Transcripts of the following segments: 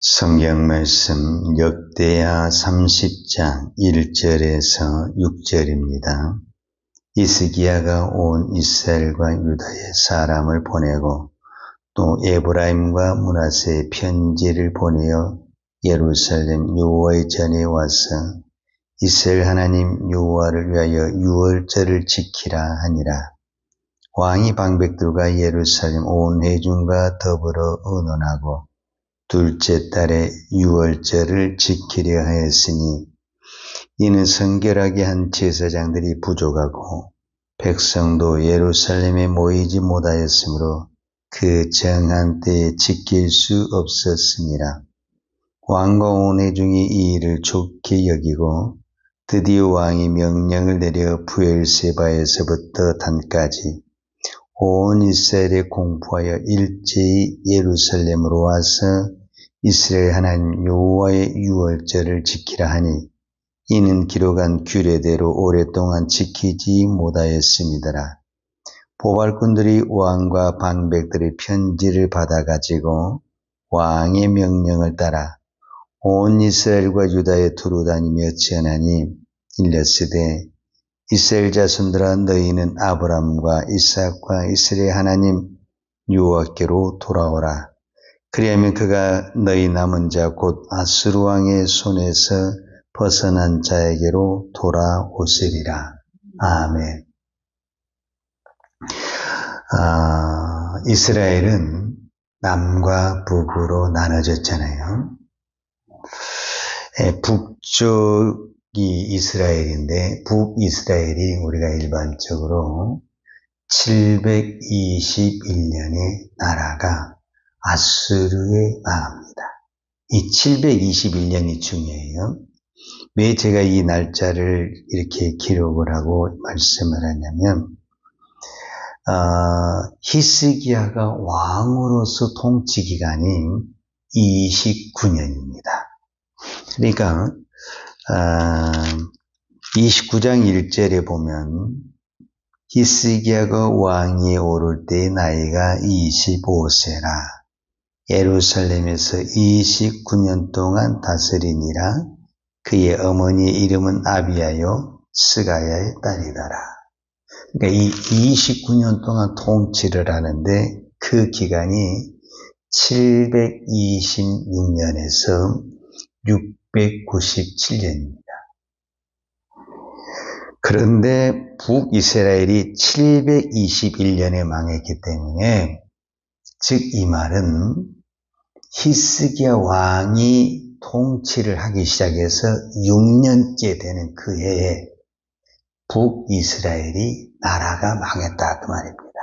성경 말씀 역대하 30장 1절에서 6절입니다. 히스기야가 온 이스라엘과 유다의 사람을 보내고 또 에브라임과 므낫세에 편지를 보내어 예루살렘 여호와의 전에 와서 이스라엘 하나님 여호와를 위하여 유월절을 지키라 하니라. 왕이 방백들과 예루살렘 온 회중과 더불어 의논하고 둘째 달에 유월절을 지키려 하였으니 이는 성결하게 한 제사장들이 부족하고 백성도 예루살렘에 모이지 못하였으므로 그 정한 때에 지킬 수 없었습니다. 왕과 온 회중이 이 일을 좋게 여기고 드디어 왕이 명령을 내려 부엘세바에서부터 단까지 온 이스라엘에 공포하여 일제히 예루살렘으로 와서 이스라엘 하나님 여호와의 유월절을 지키라 하니 이는 기록한 규례대로 오랫동안 지키지 못하였음이더라. 보발꾼들이 왕과 방백들의 편지를 받아가지고 왕의 명령을 따라 온 이스라엘과 유다에 두루다니며 전하니 일렀으되 이스라엘 자손들아 너희는 아브람과 이삭과 이스라엘 하나님 여호와께로 돌아오라. 그리하면 그가 너희 남은 자 곧 아수르 왕의 손에서 벗어난 자에게로 돌아오시리라. 아멘. 이스라엘은 남과 북으로 나눠졌잖아요. 북쪽이 이스라엘인데 북이스라엘이 우리가 일반적으로 721년에 나라가 아수르에 망합니다. 이 721년이 중요해요. 왜 제가 이 날짜를 이렇게 기록을 하고 말씀을 하냐면 히스기야가 왕으로서 통치 기간이 29년입니다. 그러니까 29장 1절에 보면 히스기야가 왕위에 오를 때의 나이가 25세라. 예루살렘에서 29년 동안 다스리니라. 그의 어머니의 이름은 아비야요 스가야의 딸이더라. 그러니까 이 29년 동안 통치를 하는데 그 기간이 726년에서 697년입니다. 그런데 북이스라엘이 721년에 망했기 때문에 즉 이 말은 히스기야 왕이 통치를 하기 시작해서 6년째 되는 그 해에 북이스라엘이 나라가 망했다 그 말입니다.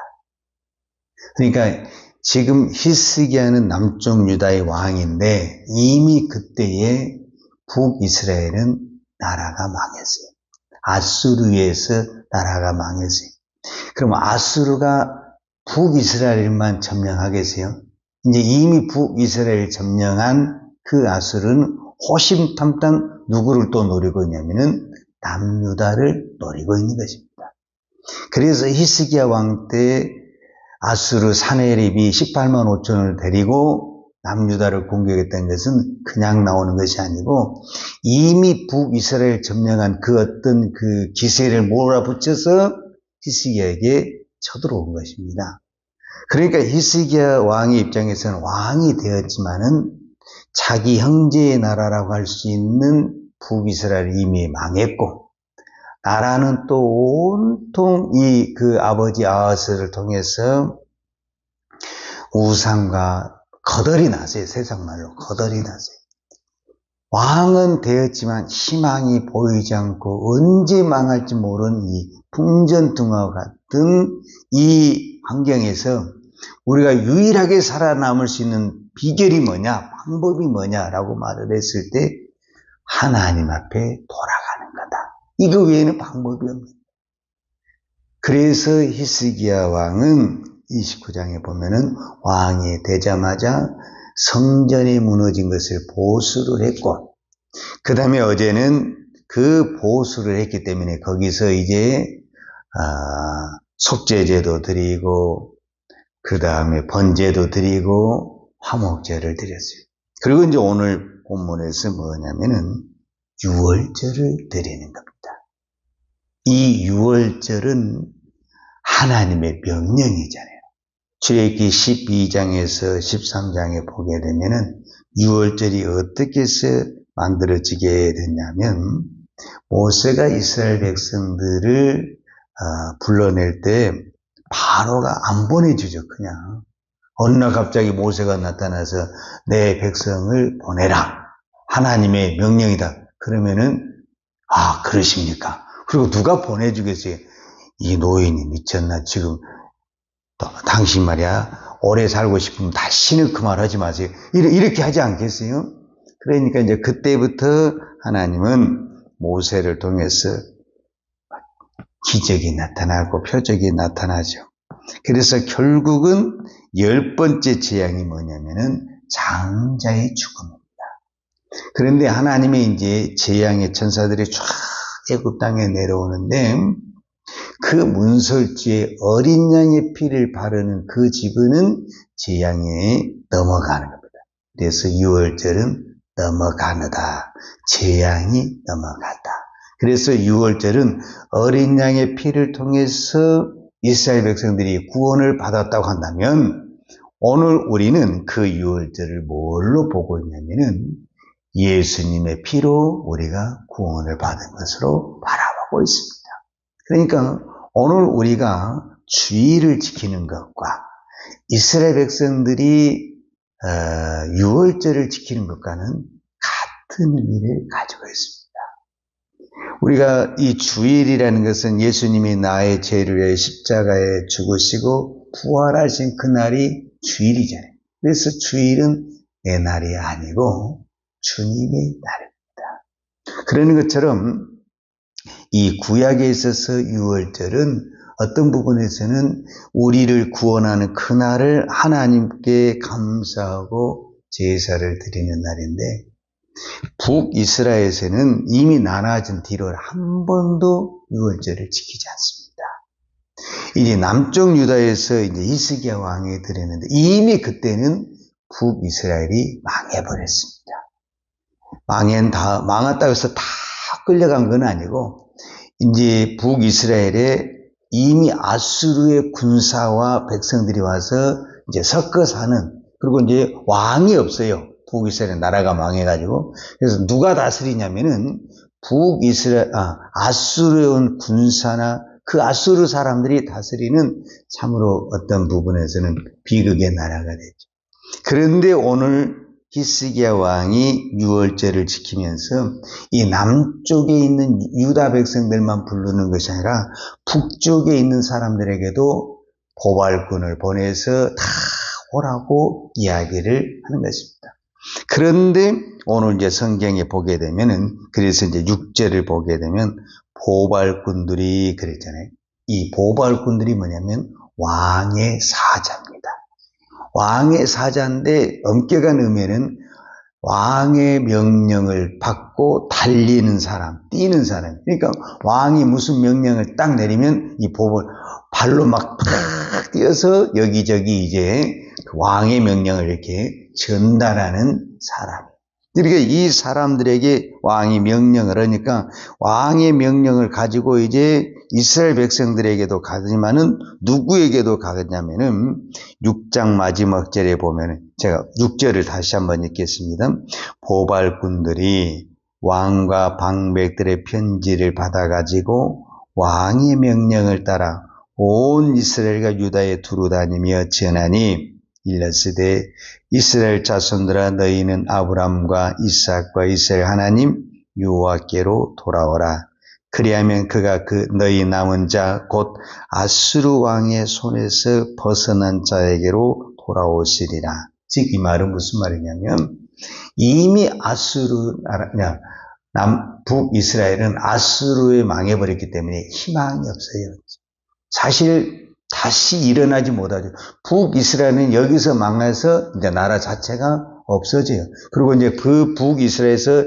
그러니까 지금 히스기야는 남쪽 유다의 왕인데 이미 그때에 북이스라엘은 나라가 망했어요. 아수르에서 나라가 망했어요. 그럼 아수르가 북이스라엘만 점령하겠어요? 이제 이미 북이스라엘 점령한 그 아수르는 호심탐탐 누구를 또 노리고 있냐면은 남유다를 노리고 있는 것입니다. 그래서 히스기야 왕 때 아수르 사네립이 18만 5천을 데리고 남유다를 공격했다는 것은 그냥 나오는 것이 아니고 이미 북이스라엘 점령한 그 어떤 그 기세를 몰아붙여서 히스기야에게 쳐들어온 것입니다. 그러니까 히스기야 왕의 입장에서는 왕이 되었지만은 자기 형제의 나라라고 할 수 있는 북이스라엘이 이미 망했고 나라는 또 온통 그 아버지 아하스를 통해서 우상과 거덜이 났어요. 세상 말로 거덜이 났어요. 왕은 되었지만 희망이 보이지 않고 언제 망할지 모르는 이 풍전등화와 같은 이 환경에서 우리가 유일하게 살아남을 수 있는 비결이 뭐냐, 방법이 뭐냐라고 말을 했을 때 하나님 앞에 돌아가는 거다. 이거 외에는 방법이 없습니다. 그래서 히스기야 왕은 29장에 보면은 왕이 되자마자 성전이 무너진 것을 보수를 했고 그 다음에 어제는 그 보수를 했기 때문에 거기서 이제 속죄제도 드리고 그 다음에 번제도 드리고 화목제를 드렸어요. 그리고 이제 오늘 본문에서 뭐냐면은 유월절을 드리는 겁니다. 이 유월절은 하나님의 명령이잖아요. 출애굽기 12장에서 13장에 보게 되면은 유월절이 어떻게 해서 만들어지게 됐냐면 모세가 이스라엘 백성들을 불러낼 때 바로가 안 보내주죠. 그냥 어느 날 갑자기 모세가 나타나서 내 백성을 보내라. 하나님의 명령이다. 그러면은 그러십니까? 그리고 누가 보내주겠어요? 이 노인이 미쳤나? 지금 당신 말이야 오래 살고 싶으면 다시는 그 말 하지 마세요. 이렇게 하지 않겠어요? 그러니까 이제 그때부터 하나님은 모세를 통해서 기적이 나타나고 표적이 나타나죠. 그래서 결국은 10번째 재앙이 뭐냐면은 장자의 죽음입니다. 그런데 하나님의 이제 재앙의 천사들이 쫙 애굽 땅에 내려오는데 그 문설주에 어린 양의 피를 바르는 그 집은 재앙에 넘어가는 겁니다. 그래서 유월절은 넘어가느다. 재앙이 넘어가다. 그래서 유월절은 어린 양의 피를 통해서 이스라엘 백성들이 구원을 받았다고 한다면 오늘 우리는 그 유월절을 뭘로 보고 있냐면은 예수님의 피로 우리가 구원을 받은 것으로 바라보고 있습니다. 그러니까 오늘 우리가 주의를 지키는 것과 이스라엘 백성들이 유월절을 지키는 것과는 같은 의미를 가지고 있습니다. 우리가 이 주일이라는 것은 예수님이 나의 죄를 위해 십자가에 죽으시고 부활하신 그날이 주일이잖아요. 그래서 주일은 내 날이 아니고 주님의 날입니다. 그러는 것처럼 이 구약에 있어서 유월절은 어떤 부분에서는 우리를 구원하는 그날을 하나님께 감사하고 제사를 드리는 날인데 북이스라엘에서는 이미 나눠진 뒤로 한 번도 유월절을 지키지 않습니다. 이제 남쪽 유다에서 이제 히스기야 왕이 드렸는데 이미 그때는 북이스라엘이 망해버렸습니다. 망했다고 해서 다 끌려간 건 아니고 이제 북이스라엘에 이미 아수르의 군사와 백성들이 와서 이제 섞어 사는, 그리고 이제 왕이 없어요. 북이스라엘 나라가 망해가지고. 그래서 누가 다스리냐면은 아수르에 온 군사나 그 아수르 사람들이 다스리는 참으로 어떤 부분에서는 비극의 나라가 됐죠. 그런데 오늘 히스기야 왕이 유월절을 지키면서 이 남쪽에 있는 유다 백성들만 부르는 것이 아니라 북쪽에 있는 사람들에게도 고발군을 보내서 다 오라고 이야기를 하는 것입니다. 그런데 오늘 이제 성경에 보게 되면은, 그래서 이제 6절을 보게 되면 보발군들이 그랬잖아요. 이 보발군들이 뭐냐면 왕의 사자입니다. 왕의 사자인데 엄격한 의미는 왕의 명령을 받고 달리는 사람, 뛰는 사람. 그러니까 왕이 무슨 명령을 딱 내리면 이 보벌 발로 막 팍 뛰어서 여기저기 이제 왕의 명령을 이렇게 전달하는 사람. 그러니까 이 사람들에게 왕이 명령을 하니까 왕의 명령을 가지고 이제 이스라엘 백성들에게도 가지만은 누구에게도 가겠냐면은 6장 마지막 절에 보면은 제가 6절을 다시 한번 읽겠습니다. 보발군들이 왕과 방백들의 편지를 받아가지고 왕의 명령을 따라 온 이스라엘과 유다에 두루다니며 전하니 일렀으되 이스라엘 자손들아 너희는 아브람과 이삭과 이스라엘 하나님 여호와께로 돌아오라. 그리하면 그가 너희 남은 자 곧 아수르 왕의 손에서 벗어난 자에게로 돌아오시리라. 즉 이 말은 무슨 말이냐면 이미 아수르 북이스라엘은 아수르에 망해버렸기 때문에 희망이 없어요. 사실 다시 일어나지 못하죠. 북이스라엘은 여기서 망해서 이제 나라 자체가 없어져요. 그리고 이제 그 북이스라엘에서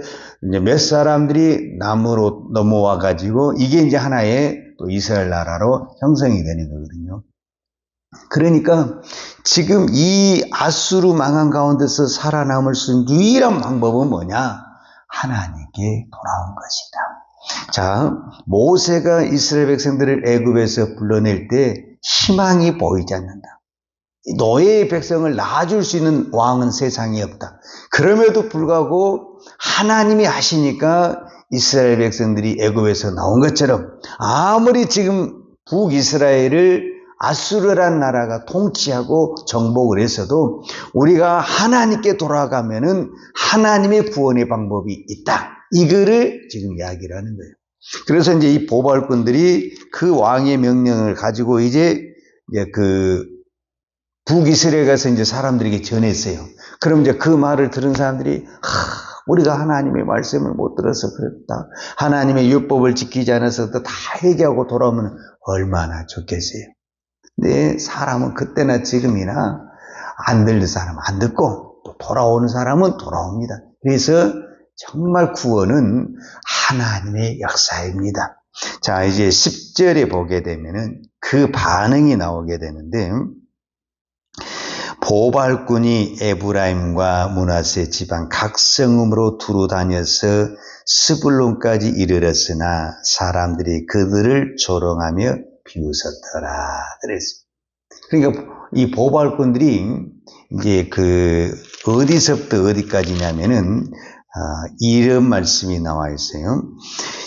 이제 몇 사람들이 남으로 넘어와 가지고 이게 이제 하나의 또 이스라엘 나라로 형성이 되는 거거든요. 그러니까 지금 이 아수르 망한 가운데서 살아남을 수 있는 유일한 방법은 뭐냐? 하나님께 돌아온 것이다. 자, 모세가 이스라엘 백성들을 애굽에서 불러낼 때 희망이 보이지 않는다. 노예의 백성을 낳아줄 수 있는 왕은 세상에 없다. 그럼에도 불구하고 하나님이 하시니까 이스라엘 백성들이 애굽에서 나온 것처럼 아무리 지금 북이스라엘을 아수르라는 나라가 통치하고 정복을 했어도 우리가 하나님께 돌아가면은 하나님의 구원의 방법이 있다. 이거를 지금 이야기를 하는 거예요. 그래서 이제 이 보발꾼들이 그 왕의 명령을 가지고 이제 그 북이스라엘 가서 이제 사람들에게 전했어요. 그럼 이제 그 말을 들은 사람들이 우리가 하나님의 말씀을 못 들어서 그렇다. 하나님의 율법을 지키지 않아서 다 회개하고 돌아오면 얼마나 좋겠어요. 근데 사람은 그때나 지금이나 안 들는 사람은 안 듣고 또 돌아오는 사람은 돌아옵니다. 그래서 정말 구원은 하나님의 역사입니다. 자, 이제 10절에 보게 되면은 그 반응이 나오게 되는데, 보발꾼이 에브라임과 므낫세 지방 각 성읍으로 두루 다녀서 스불론까지 이르렀으나 사람들이 그들을 조롱하며 비웃었더라. 그랬습니다. 그러니까 이 보발꾼들이 이제 그 어디서부터 어디까지냐면은 이런 말씀이 나와 있어요.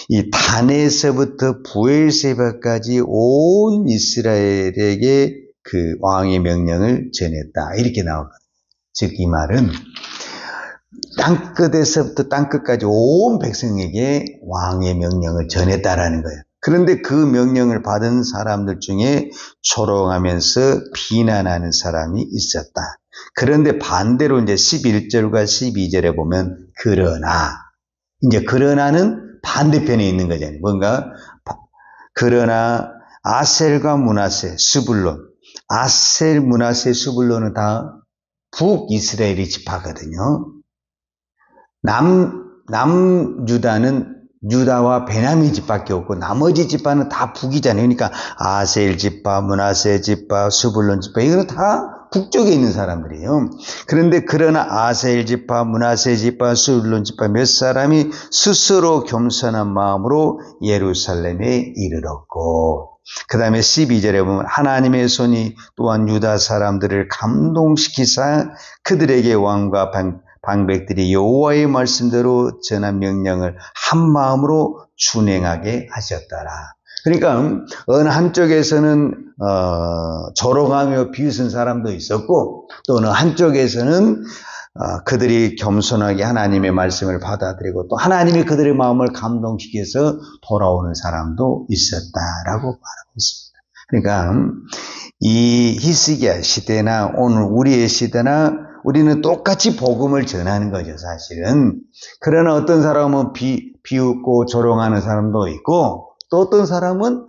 이 단에서부터 부엘세바까지 온 이스라엘에게 그 왕의 명령을 전했다. 이렇게 나오거든요. 즉 이 말은 땅끝에서부터 땅끝까지 온 백성에게 왕의 명령을 전했다라는 거예요. 그런데 그 명령을 받은 사람들 중에 조롱하면서 비난하는 사람이 있었다. 그런데 반대로 이제 11절과 12절에 보면 이제 그러나는 반대편에 있는 거잖아요. 뭔가 그러나 아셀과 므낫세, 스불론, 아셀, 므낫세, 스불론은 다 북이스라엘이 지파거든요. 남유다는 유다와 베냐민 집밖에 없고 나머지 집파는 다 북이잖아요. 그러니까 아셀 집파, 므낫세 집파, 스불론 집파 이거는 다 북쪽에 있는 사람들이에요. 그런데 그러나 아셀 집파, 므낫세 집파, 스불론 집파 몇 사람이 스스로 겸손한 마음으로 예루살렘에 이르렀고, 그 다음에 12절에 보면 하나님의 손이 또한 유다 사람들을 감동시키사 그들에게 왕과 방백들이 여호와의 말씀대로 전한 명령을 한 마음으로 준행하게 하셨더라. 그러니까 어느 한쪽에서는 조롱하며 비웃은 사람도 있었고 또 어느 한쪽에서는 그들이 겸손하게 하나님의 말씀을 받아들이고 또 하나님이 그들의 마음을 감동시켜서 돌아오는 사람도 있었다라고 말하고 있습니다. 그러니까 이 히스기야 시대나 오늘 우리의 시대나 우리는 똑같이 복음을 전하는 거죠, 사실은. 그러나 어떤 사람은 비웃고 조롱하는 사람도 있고 또 어떤 사람은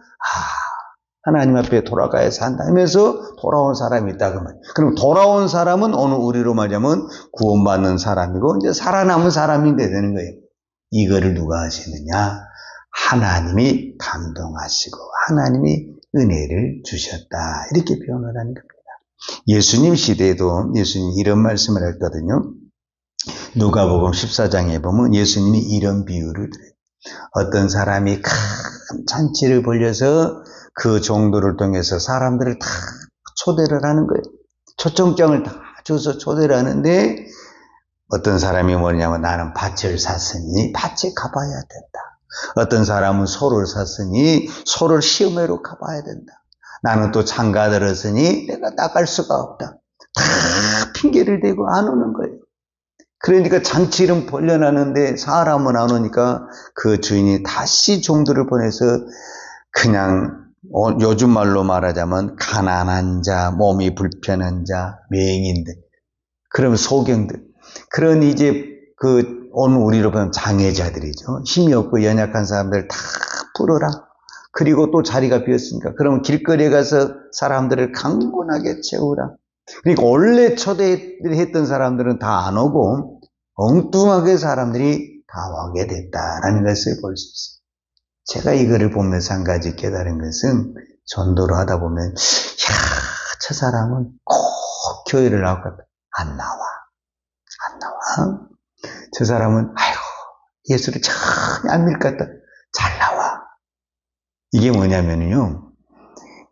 하나님 앞에 돌아가야 산다 하면서 돌아온 사람이 있다 그러면, 그럼 돌아온 사람은 오늘 우리로 말하자면 구원받는 사람이고 이제 살아남은 사람이 되는 거예요. 이거를 누가 하시느냐? 하나님이 감동하시고 하나님이 은혜를 주셨다. 이렇게 표현을 하는 겁니다. 예수님 시대에도 예수님이 이런 말씀을 했거든요. 누가복음 14장에 보면 예수님이 이런 비유를 드려요. 어떤 사람이 큰 잔치를 벌려서 그 종도를 통해서 사람들을 다 초대를 하는 거예요. 초청장을 다 줘서 초대를 하는데 어떤 사람이 뭐냐면 나는 밭을 샀으니 밭에 가봐야 된다. 어떤 사람은 소를 샀으니 소를 시험회로 가봐야 된다. 나는 또 장가 들었으니 내가 나갈 수가 없다. 다 핑계를 대고 안 오는 거예요. 그러니까 잔치는 벌려놨는데 사람은 안 오니까 그 주인이 다시 종들을 보내서 그냥 요즘 말로 말하자면 가난한 자, 몸이 불편한 자, 맹인들, 그러면 소경들, 그런 이제 그 오늘 우리로 보면 장애자들이죠. 힘이 없고 연약한 사람들 다 풀어라. 그리고 또 자리가 비었으니까 그러면 길거리에 가서 사람들을 강건하게 채우라. 그러니까 원래 초대했던 사람들은 다 안 오고 엉뚱하게 사람들이 다 오게 됐다라는 것을 볼 수 있어요. 제가 이거를 보면서 한 가지 깨달은 것은 전도를 하다 보면 저 사람은 꼭 교회를 나올까? 안 나와. 저 사람은, 아이고, 예수를 전혀 안 믿을 것 같다. 잘 나와. 이게 뭐냐면요.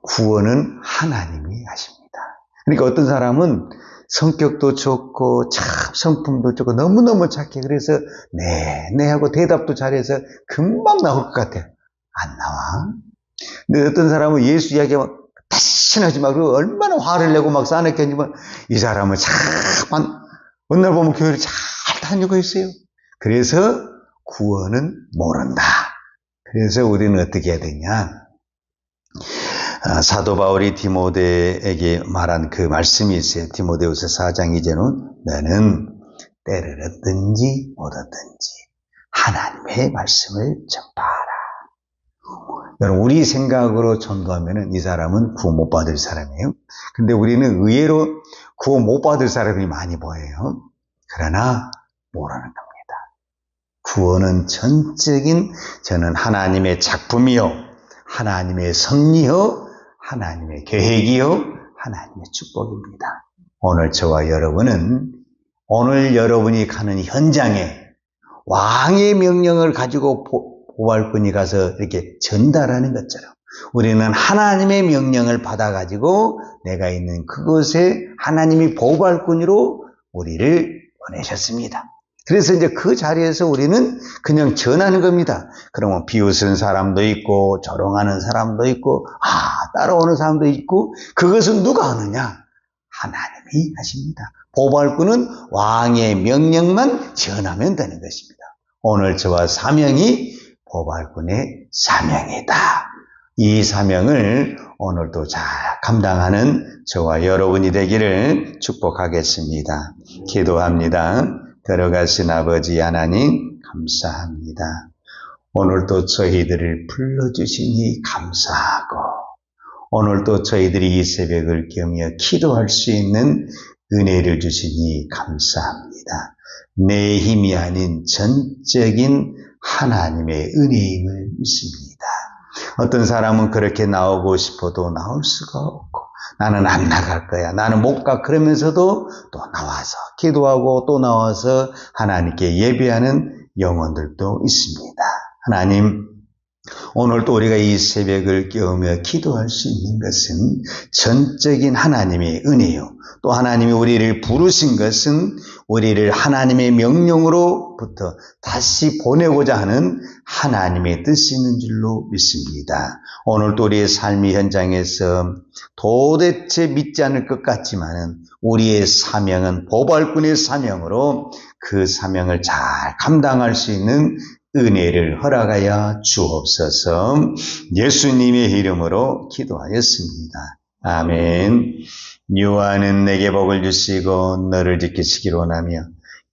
구원은 하나님이 하십니다. 그러니까 어떤 사람은 성격도 좋고 참 성품도 좋고 너무너무 착해. 그래서 네 하고 대답도 잘해서 금방 나올 것 같아. 안 나와. 근데 어떤 사람은 예수 이야기하면 다시는 하지 마. 그리고 얼마나 화를 내고 막 싸늘해지면 이 사람은 참 어느 날 보면 교회를 잘 다니고 있어요. 그래서 구원은 모른다. 그래서 우리는 어떻게 해야 되냐. 사도 바울이 디모데에게 말한 그 말씀이 있어요. 디모데후서 4장 2절은 너는 때를 얻든지 못 얻든지 하나님의 말씀을 전파하라. 여러분, 우리 생각으로 전도하면 이 사람은 구원 못 받을 사람이에요. 근데 우리는 의외로 구원 못 받을 사람이 많이 보여요. 그러나 모르는 겁니다. 구원은 전적인 저는 하나님의 작품이요, 하나님의 섭리요, 하나님의 계획이요, 하나님의 축복입니다. 오늘 저와 여러분은 오늘 여러분이 가는 현장에 왕의 명령을 가지고 보발꾼이 가서 이렇게 전달하는 것처럼 우리는 하나님의 명령을 받아가지고 내가 있는 그곳에 하나님이 보발꾼으로 우리를 보내셨습니다. 그래서 이제 그 자리에서 우리는 그냥 전하는 겁니다. 그러면 비웃은 사람도 있고 조롱하는 사람도 있고 따라오는 사람도 있고 그것은 누가 하느냐? 하나님이 하십니다. 보발꾼은 왕의 명령만 전하면 되는 것입니다. 오늘 저와 사명이 보발꾼의 사명이다. 이 사명을 오늘도 잘 감당하는 저와 여러분이 되기를 축복하겠습니다. 기도합니다. 걸어가신 아버지 하나님 감사합니다. 오늘도 저희들을 불러주시니 감사하고 오늘도 저희들이 이 새벽을 깨우며 기도할 수 있는 은혜를 주시니 감사합니다. 내 힘이 아닌 전적인 하나님의 은혜임을 믿습니다. 어떤 사람은 그렇게 나오고 싶어도 나올 수가 없고 나는 안 나갈 거야. 나는 못 가. 그러면서도 또 나와서 기도하고 또 나와서 하나님께 예배하는 영혼들도 있습니다. 하나님, 오늘도 우리가 이 새벽을 깨우며 기도할 수 있는 것은 전적인 하나님의 은혜요. 또 하나님이 우리를 부르신 것은 우리를 하나님의 명령으로부터 다시 보내고자 하는 하나님의 뜻이 있는 줄로 믿습니다. 오늘도 우리의 삶의 현장에서 도대체 믿지 않을 것 같지만은 우리의 사명은 보발꾼의 사명으로 그 사명을 잘 감당할 수 있는 은혜를 허락하여 주옵소서. 예수님의 이름으로 기도하였습니다. 아멘. 유하는 내게 복을 주시고 너를 지키시기를 원하며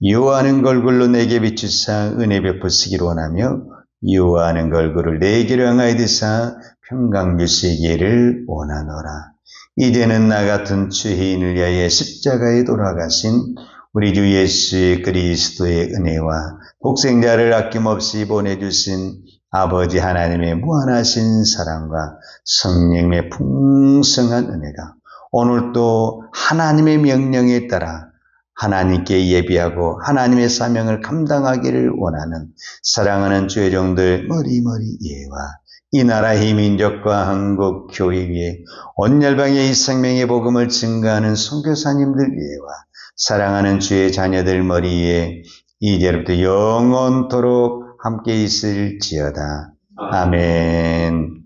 유하는 걸굴로 내게 비추사 은혜 베푸시기를 원하며 유하는 걸굴을 내게로 향하여 드사 평강 주시기를 원하노라. 이제는 나 같은 죄인을 위하여 십자가에 돌아가신 우리 주 예수 그리스도의 은혜와 독생자를 아낌없이 보내주신 아버지 하나님의 무한하신 사랑과 성령의 풍성한 은혜가 오늘도 하나님의 명령에 따라 하나님께 예비하고 하나님의 사명을 감당하기를 원하는 사랑하는 주의 종들 머리머리 예와 이 나라의 민족과 한국 교회 위에 온 열방의 이 생명의 복음을 증거하는 선교사님들 위에와 사랑하는 주의 자녀들 머리에 이제부터 영원토록 함께 있을지어다. 아멘.